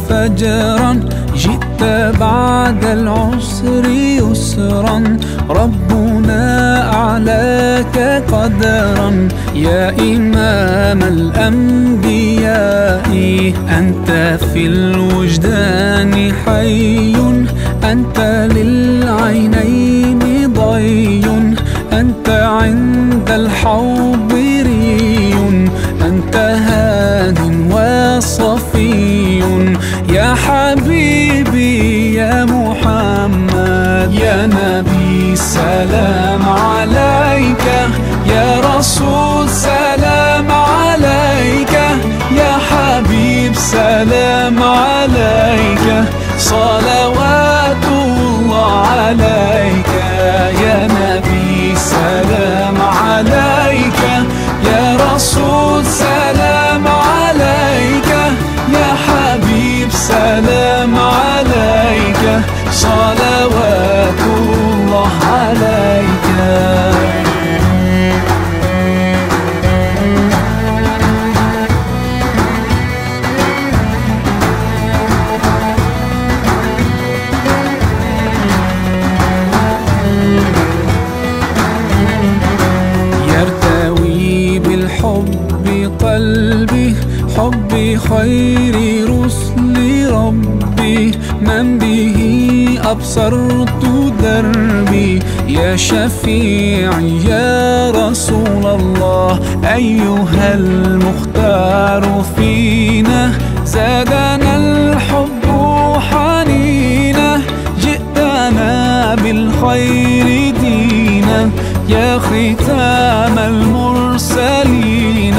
فجرا، جئت بعد العسر يسرا، ربنا أعلاك قدرا. يا إمام الأنبياء أنت في الوجدان حي، أنت للعينين ضي، أنت عند الحوض ري، أنت هاد وصفي. يا حبيبي يا محمد، يا نبي سلام عليك، يا رسول سلام عليك، يا حبيب سلام عليك، صلوات الله عليك. يا نبي سلام عليك، يا رسول سلام عليك، يا حبيب سلام عليك، صلوات الله عليك. يرتوي بالحب قلبي، حب خير رسل ربي، من به أبصرت دربي. يا شفيعي يا رسول الله، أيها المختار فينا، زادنا الحب حنينا، جئتنا بالخير دينا، يا ختام المرسلين،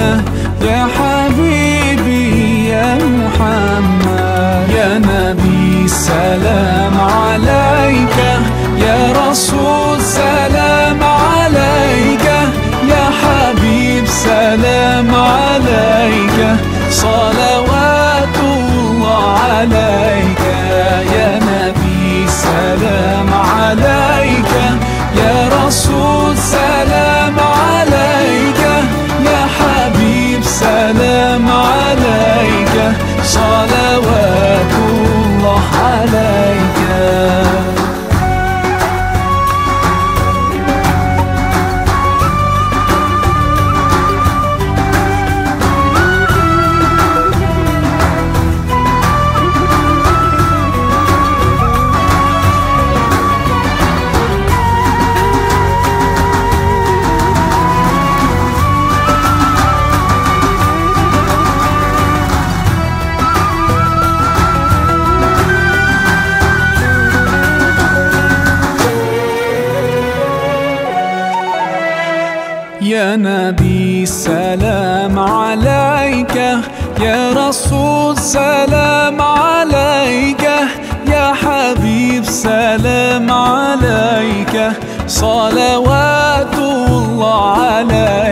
يا حبيبي يا محمد، يا نبي سلام عليك، يا رسول سلام عليك، يا حبيب سلام عليك، صلوات الله عليك. يا نبي سلام عليك، يا رسول سلام عليك، يا حبيب سلام عليك، صلوات الله عليك. يا نبي سلام عليك، يا رسول سلام عليك، يا حبيب سلام عليك، صلوات الله عليك.